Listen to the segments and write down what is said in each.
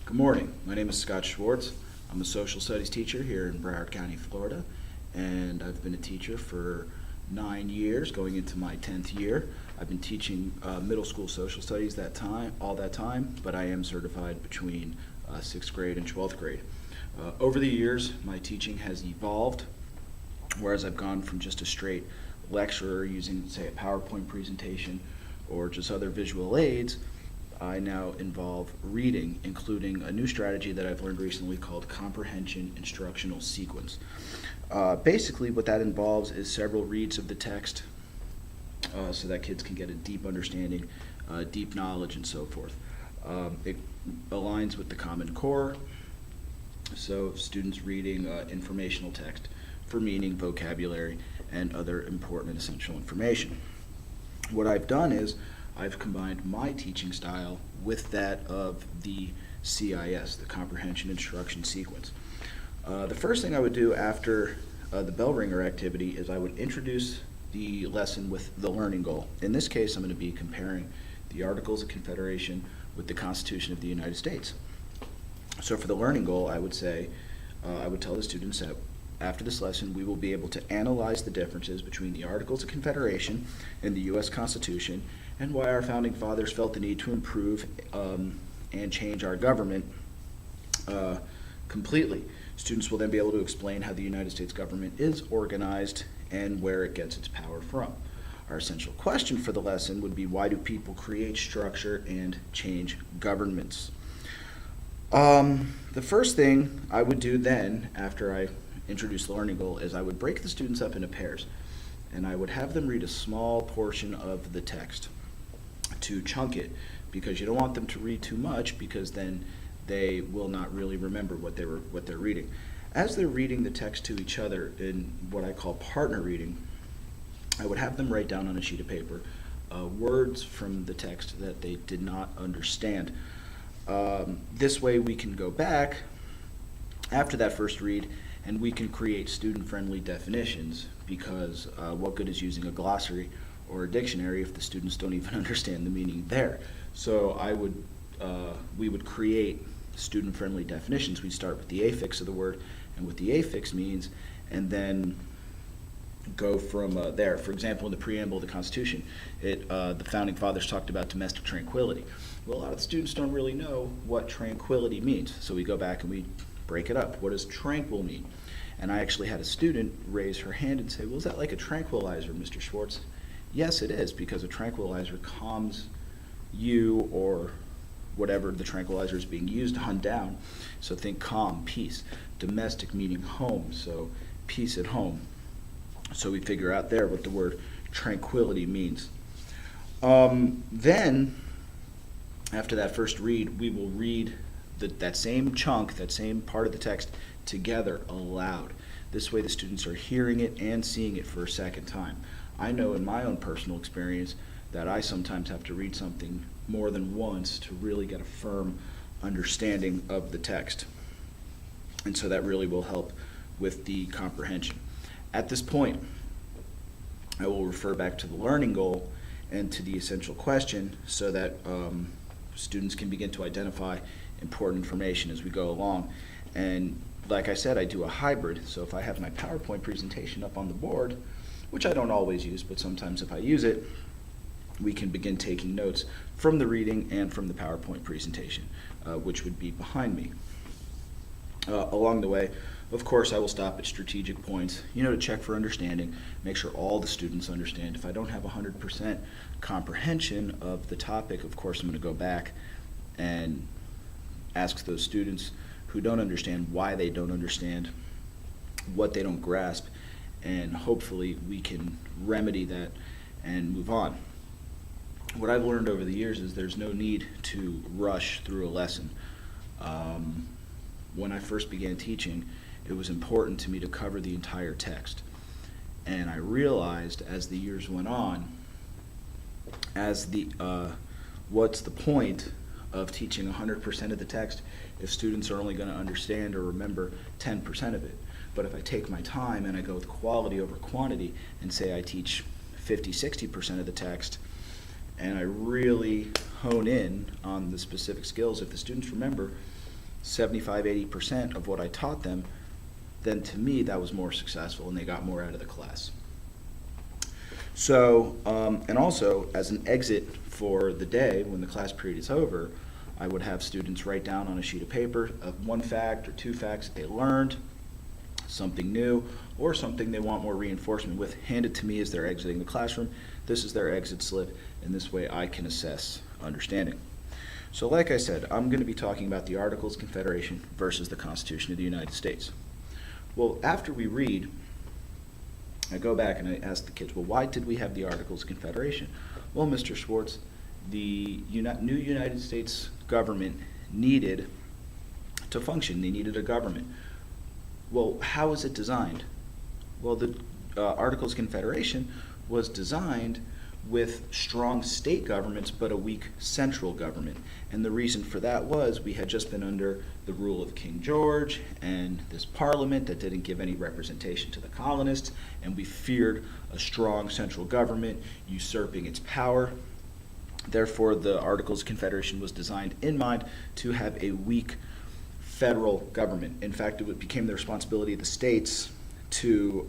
Good morning. My name is Scott Schwartz. I'm a social studies teacher here in Broward County, Florida, and I've been a teacher for 9 years, going into my 10th year. I've been teaching middle school social studies all that time, but I am certified between 6th grade and 12th grade. Over the years, my teaching has evolved, whereas I've gone from just a straight lecturer using, say, a PowerPoint presentation or just other visual aids. I now involve reading, including a new strategy that I've learned recently called comprehension instructional sequence. Basically, what that involves is several reads of the text so that kids can get a deep understanding, deep knowledge, and so forth. It aligns with the Common Core, so students reading informational text for meaning, vocabulary, and other important and essential information. What I've done is I've combined my teaching style with that of the CIS, the Comprehension Instruction Sequence. The first thing I would do after the bell ringer activity is I would introduce the lesson with the learning goal. In this case, I'm going to be comparing the Articles of Confederation with the Constitution of the United States. So for the learning goal, I would say, I would tell the students that after this lesson, we will be able to analyze the differences between the Articles of Confederation and the U.S. Constitution, and why our founding fathers felt the need to improve and change our government completely. Students will then be able to explain how the United States government is organized and where it gets its power from. Our essential question for the lesson would be, why do people create structure and change governments? The first thing I would do then, after I introduce the learning goal, is I would break the students up into pairs, and I would have them read a small portion of the text to chunk it, because you don't want them to read too much, because then they will not really remember what they're reading. As they're reading the text to each other in what I call partner reading, I would have them write down on a sheet of paper words from the text that they did not understand. This way we can go back after that first read and we can create student-friendly definitions, because what good is using a glossary or a dictionary if the students don't even understand the meaning there? So we would create student-friendly definitions. We'd start with the affix of the word and what the affix means, and then go from there. For example, in the preamble of the Constitution, the founding fathers talked about domestic tranquility. Well, a lot of the students don't really know what tranquility means, so we go back and we break it up. What does tranquil mean? And I actually had a student raise her hand and say, well, is that like a tranquilizer, Mr. Schwartz? Yes, it is, because a tranquilizer calms you or whatever the tranquilizer is being used on down. So think calm, peace. Domestic meaning home, so peace at home. So we figure out there what the word tranquility means. Then, after that first read, we will read that same chunk, that same part of the text together aloud. This way the students are hearing it and seeing it for a second time. I know in my own personal experience that I sometimes have to read something more than once to really get a firm understanding of the text. And so that really will help with the comprehension. At this point, I will refer back to the learning goal and to the essential question, so that students can begin to identify important information as we go along. And like I said, I do a hybrid, so if I have my PowerPoint presentation up on the board, which I don't always use, but sometimes if I use it, we can begin taking notes from the reading and from the PowerPoint presentation, which would be behind me. Along the way, of course, I will stop at strategic points, to check for understanding, make sure all the students understand. If I don't have 100% comprehension of the topic, of course, I'm going to go back and ask those students who don't understand why they don't understand, what they don't grasp, and hopefully we can remedy that and move on. What I've learned over the years is there's no need to rush through a lesson. When I first began teaching, it was important to me to cover the entire text. And I realized as the years went on, what's the point of teaching 100% of the text if students are only going to understand or remember 10% of it? But if I take my time and I go with quality over quantity and say I teach 50-60% of the text, and I really hone in on the specific skills, if the students remember 75–80% of what I taught them, then to me that was more successful and they got more out of the class. So, and also as an exit for the day, when the class period is over, I would have students write down on a sheet of paper one fact or two facts that they learned, something new, or something they want more reinforcement with, handed to me as they're exiting the classroom. This is their exit slip, and this way I can assess understanding. So like I said, I'm going to be talking about the Articles of Confederation versus the Constitution of the United States. Well, after we read, I go back and I ask the kids, well, why did we have the Articles of Confederation? Well, Mr. Schwartz, the new United States government needed to function. They needed a government. Well, how was it designed? Well, the Articles of Confederation was designed with strong state governments but a weak central government. And the reason for that was we had just been under the rule of King George and this parliament that didn't give any representation to the colonists, and we feared a strong central government usurping its power. Therefore, the Articles of Confederation was designed in mind to have a weak federal government. In fact, it became the responsibility of the states to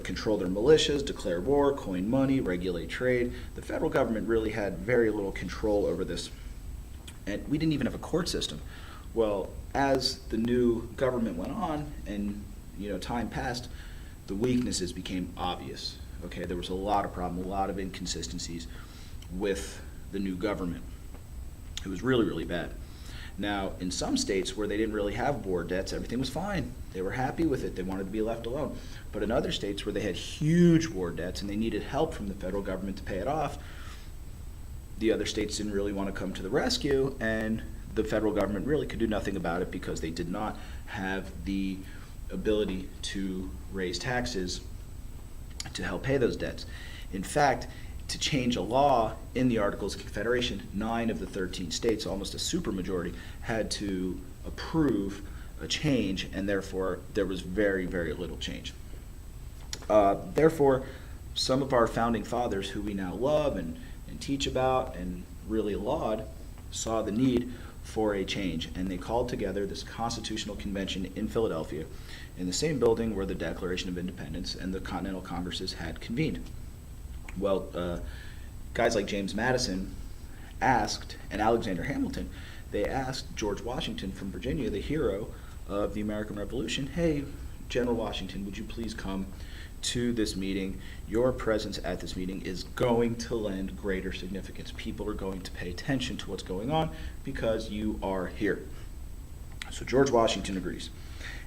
control their militias, declare war, coin money, regulate trade. The federal government really had very little control over this. And we didn't even have a court system. Well, as the new government went on and time passed, the weaknesses became obvious. Okay, there was a lot of problems, a lot of inconsistencies with the new government. It was really, really bad. Now, in some states where they didn't really have war debts, everything was fine. They were happy with it. They wanted to be left alone. But in other states where they had huge war debts and they needed help from the federal government to pay it off, the other states didn't really want to come to the rescue, and the federal government really could do nothing about it because they did not have the ability to raise taxes to help pay those debts. In fact, to change a law in the Articles of Confederation, 9 of the 13 states, almost a supermajority, had to approve a change, and therefore there was very, very little change. Therefore, some of our founding fathers, who we now love and teach about and really laud, saw the need for a change, and they called together this Constitutional Convention in Philadelphia, in the same building where the Declaration of Independence and the Continental Congresses had convened. Well, guys like James Madison asked, and Alexander Hamilton, they asked George Washington from Virginia, the hero of the American Revolution, hey, General Washington, would you please come to this meeting? Your presence at this meeting is going to lend greater significance. People are going to pay attention to what's going on because you are here. So George Washington agrees.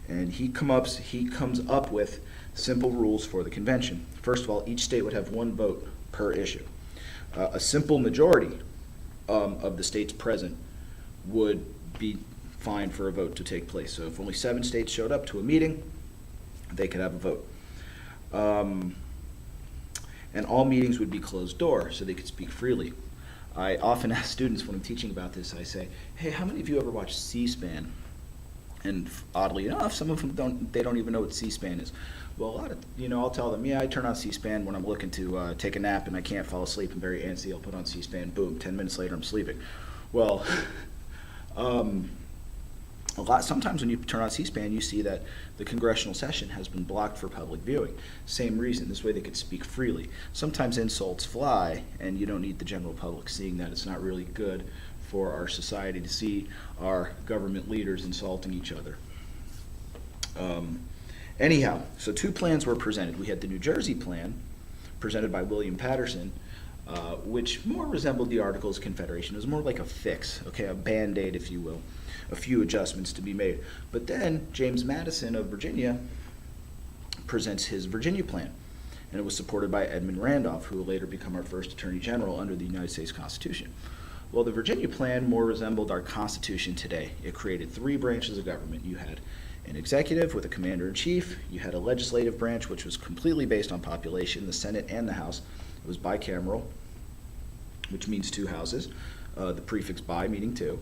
And he comes up with simple rules for the convention. First of all, each state would have 1 vote per issue. A simple majority of the states present would be fine for a vote to take place. So if only 7 states showed up to a meeting, they could have a vote. And all meetings would be closed door, so they could speak freely. I often ask students when I'm teaching about this, I say, hey, how many of you ever watch C-SPAN? And oddly enough, some of them don't even know what C-SPAN is. Well, a lot of, I'll tell them, yeah, I turn on C-SPAN when I'm looking to take a nap and I can't fall asleep. I'm very antsy. I'll put on C-SPAN, boom, 10 minutes later I'm sleeping. Well, sometimes when you turn on C-SPAN, you see that the congressional session has been blocked for public viewing. Same reason, this way they could speak freely. Sometimes insults fly, and you don't need the general public seeing that. It's not really good for our society to see our government leaders insulting each other. Anyhow, so 2 plans were presented. We had the New Jersey plan, presented by William Patterson, which more resembled the Articles of Confederation. It was more like a fix, okay, a Band-Aid, if you will, a few adjustments to be made. But then James Madison of Virginia presents his Virginia plan, and it was supported by Edmund Randolph, who will later become our first Attorney General under the United States Constitution. Well, the Virginia plan more resembled our Constitution today. It created 3 branches of government. You had an executive with a commander-in-chief. You had a legislative branch, which was completely based on population, the Senate and the House. It was bicameral, which means 2 houses, the prefix bi meaning 2.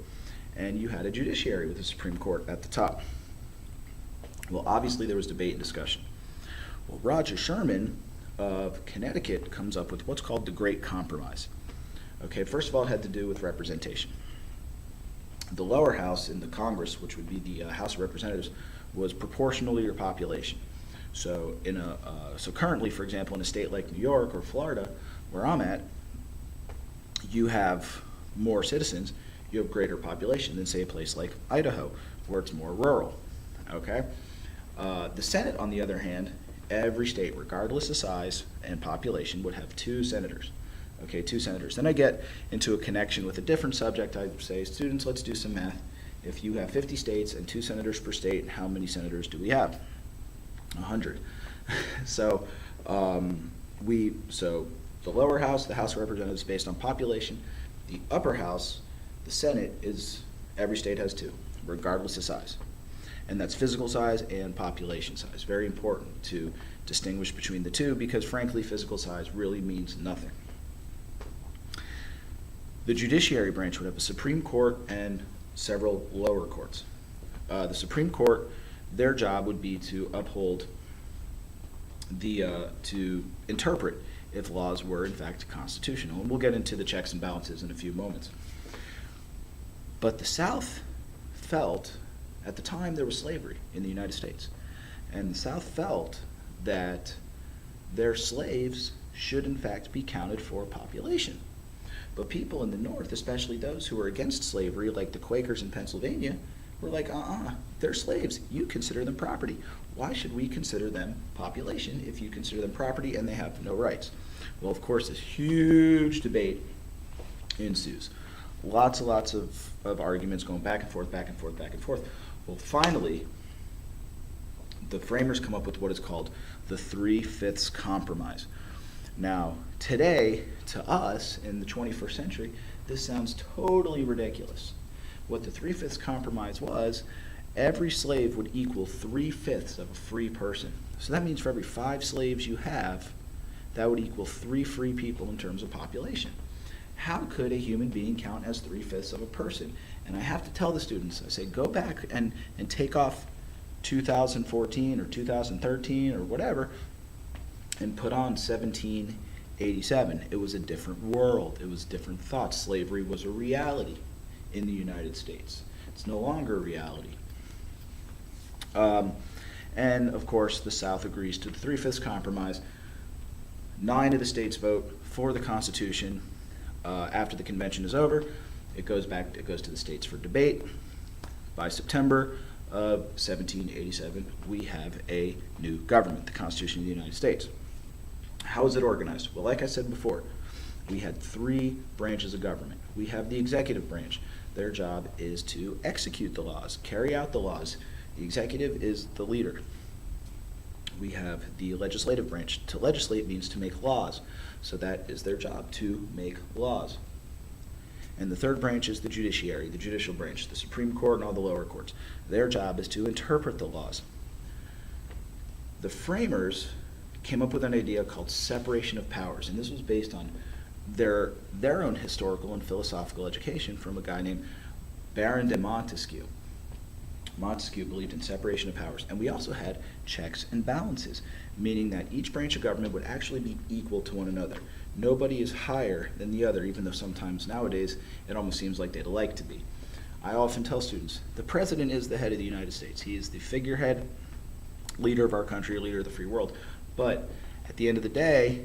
And you had a judiciary with the Supreme Court at the top. Well, obviously there was debate and discussion. Well, Roger Sherman of Connecticut comes up with what's called the Great Compromise. Okay, first of all, it had to do with representation. The lower house in the Congress, which would be the House of Representatives, was proportional to your population. So so currently, for example, in a state like New York or Florida, where I'm at, you have more citizens, you have greater population than, say, a place like Idaho, where it's more rural. Okay? The Senate, on the other hand, every state, regardless of size and population, would have 2 senators. Okay, 2 senators. Then I get into a connection with a different subject. I say, students, let's do some math. If you have 50 states and 2 senators per state, how many senators do we have? 100. So the lower house, the House of Representatives, based on population. The upper house, the Senate, is every state has 2, regardless of size. And that's physical size and population size. Very important to distinguish between the two, because frankly, physical size really means nothing. The judiciary branch would have a Supreme Court and several lower courts. The Supreme Court, their job would be to uphold to interpret if laws were in fact constitutional. And we'll get into the checks and balances in a few moments. But the South felt, at the time there was slavery in the United States, and the South felt that their slaves should in fact be counted for population. But people in the North, especially those who were against slavery, like the Quakers in Pennsylvania, were like, they're slaves. You consider them property. Why should we consider them population if you consider them property and they have no rights? Well, of course, this huge debate ensues. Lots of arguments going back and forth, back and forth, back and forth. Well, finally, the framers come up with what is called the 3/5 compromise. Now, today, to us, in the 21st century, this sounds totally ridiculous. What the 3/5 compromise was, every slave would equal 3/5 of a free person. So that means for every 5 slaves you have, that would equal 3 free people in terms of population. How could a human being count as 3/5 of a person? And I have to tell the students, I say, go back and take off 2014 or 2013 or whatever, and put on 1787. It was a different world. It was different thoughts. Slavery was a reality in the United States. It's no longer a reality. And of course, the South agrees to the 3/5 compromise. 9 of the states vote for the Constitution. After the convention is over, it goes to the states for debate. By September of 1787, we have a new government, the Constitution of the United States. How is it organized? Well, like I said before, we had 3 branches of government. We have the executive branch. Their job is to execute the laws, carry out the laws. The executive is the leader. We have the legislative branch. To legislate means to make laws. So that is their job, to make laws. And the third branch is the judiciary, the judicial branch, the Supreme Court and all the lower courts. Their job is to interpret the laws. The framers came up with an idea called separation of powers, and this was based on their own historical and philosophical education from a guy named Baron de Montesquieu. Montesquieu believed in separation of powers. And we also had checks and balances, meaning that each branch of government would actually be equal to one another. Nobody is higher than the other, even though sometimes nowadays it almost seems like they'd like to be. I often tell students, the president is the head of the United States. He is the figurehead, leader of our country, leader of the free world. But at the end of the day,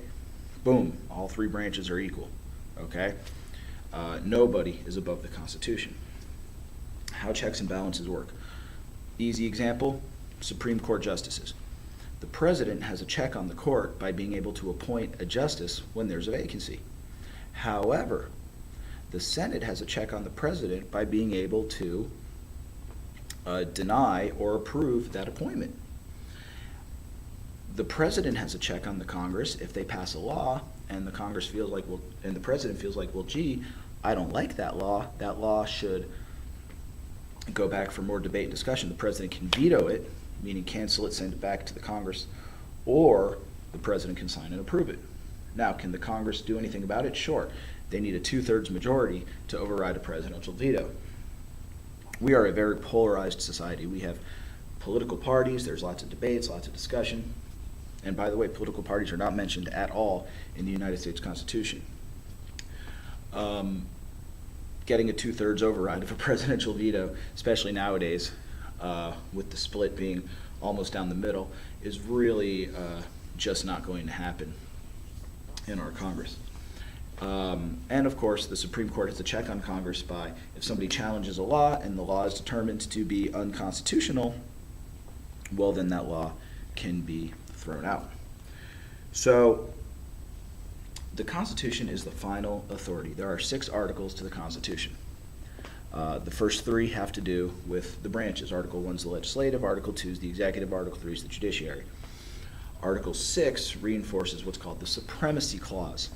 boom, all 3 branches are equal, okay? Nobody is above the Constitution. How checks and balances work. Easy example, Supreme Court justices. The president has a check on the court by being able to appoint a justice when there's a vacancy. However, the Senate has a check on the president by being able to deny or approve that appointment. The president has a check on the Congress if they pass a law and the Congress feels like, well, and the president feels like, well, gee, I don't like that law should go back for more debate and discussion. The president can veto it, meaning cancel it, send it back to the Congress, or the president can sign and approve it. Now, can the Congress do anything about it? Sure. They need a 2/3 majority to override a presidential veto. We are a very polarized society. We have political parties, there's lots of debates, lots of discussion. And by the way, political parties are not mentioned at all in the United States Constitution. getting a 2/3 override of a presidential veto, especially nowadays, with the split being almost down the middle, is really just not going to happen in our Congress. And of course, the Supreme Court has a check on Congress by if somebody challenges a law and the law is determined to be unconstitutional, well, then that law can be thrown out. So the Constitution is the final authority. There are 6 articles to the Constitution. The first 3 have to do with the branches. Article 1 is the legislative, Article 2 is the executive, Article 3 is the judiciary. Article 6 reinforces what's called the Supremacy Clause,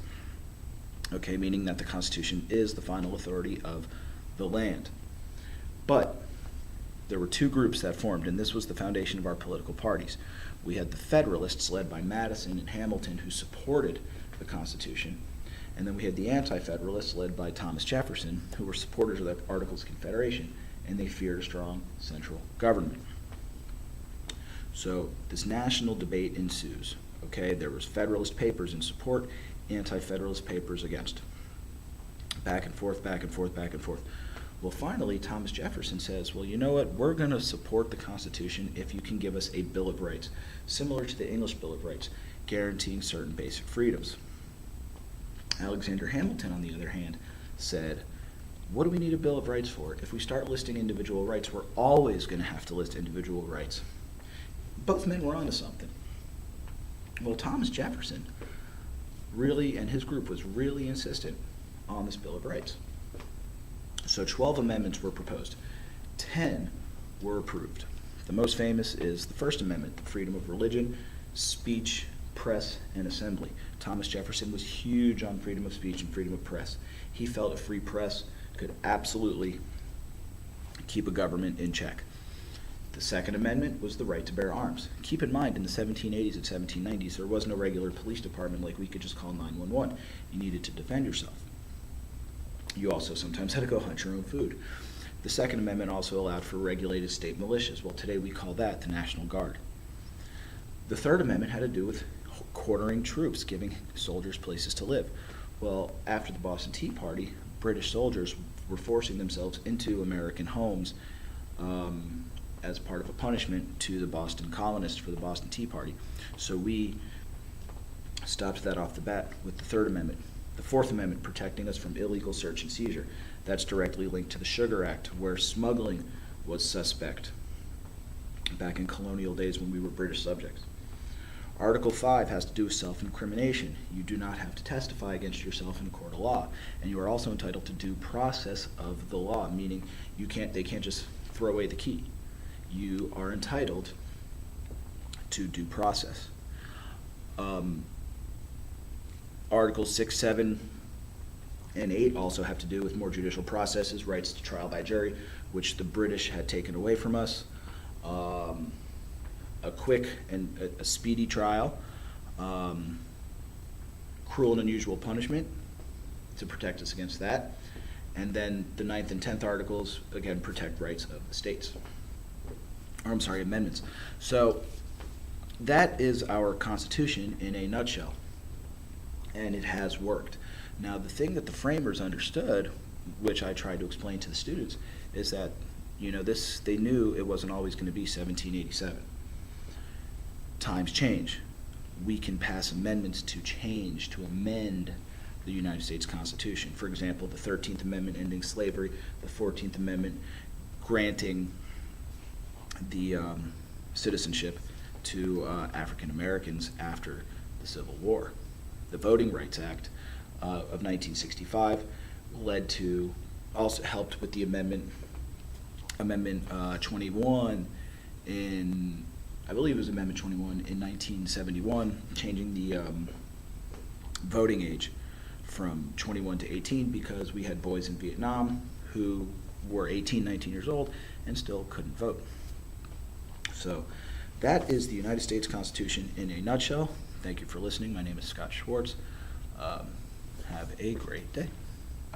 okay, meaning that the Constitution is the final authority of the land. But there were 2 groups that formed, and this was the foundation of our political parties. We had the Federalists, led by Madison and Hamilton, who supported the Constitution, and then we had the Anti-Federalists, led by Thomas Jefferson, who were supporters of the Articles of Confederation, and they feared a strong central government. So this national debate ensues. Okay, there was Federalist papers in support, Anti-Federalist papers against. Back and forth, back and forth, back and forth. Well, finally, Thomas Jefferson says, well, you know what? We're going to support the Constitution if you can give us a Bill of Rights, similar to the English Bill of Rights, guaranteeing certain basic freedoms. Alexander Hamilton, on the other hand, said, what do we need a Bill of Rights for? If we start listing individual rights, we're always going to have to list individual rights. Both men were onto something. Well, Thomas Jefferson really, and his group was really insistent on this Bill of Rights. So 12 amendments were proposed. 10 were approved. The most famous is the First Amendment, the freedom of religion, speech, press, and assembly. Thomas Jefferson was huge on freedom of speech and freedom of press. He felt a free press could absolutely keep a government in check. The Second Amendment was the right to bear arms. Keep in mind, in the 1780s and 1790s, there was no regular police department like we could just call 911. You needed to defend yourself. You also sometimes had to go hunt your own food. The Second Amendment also allowed for regulated state militias. Well, today we call that the National Guard. The Third Amendment had to do with quartering troops, giving soldiers places to live. Well, after the Boston Tea Party, British soldiers were forcing themselves into American homes as part of a punishment to the Boston colonists for the Boston Tea Party. So we stopped that off the bat with the Third Amendment. The Fourth Amendment, protecting us from illegal search and seizure. That's directly linked to the Sugar Act, where smuggling was suspect back in colonial days when we were British subjects. Article 5 has to do with self-incrimination. You do not have to testify against yourself in a court of law, and you are also entitled to due process of the law, meaning they can't just throw away the key. You are entitled to due process. Articles 6, 7, and 8 also have to do with more judicial processes, rights to trial by jury, which the British had taken away from us, a quick and a speedy trial, cruel and unusual punishment to protect us against that, and then the 9th and 10th articles, again, protect rights of the states. Amendments. So that is our Constitution in a nutshell, and it has worked. Now, the thing that the framers understood, which I tried to explain to the students, is that, they knew it wasn't always going to be 1787. Times change. We can pass amendments to change, to amend the United States Constitution. For example, the 13th Amendment ending slavery, the 14th Amendment granting the citizenship to African Americans after the Civil War. The Voting Rights Act of 1965 also helped with the Amendment 21 in, I believe it was Amendment 21 in 1971, changing the voting age from 21 to 18 because we had boys in Vietnam who were 18, 19 years old and still couldn't vote. So that is the United States Constitution in a nutshell. Thank you for listening. My name is Scott Schwartz. Have a great day.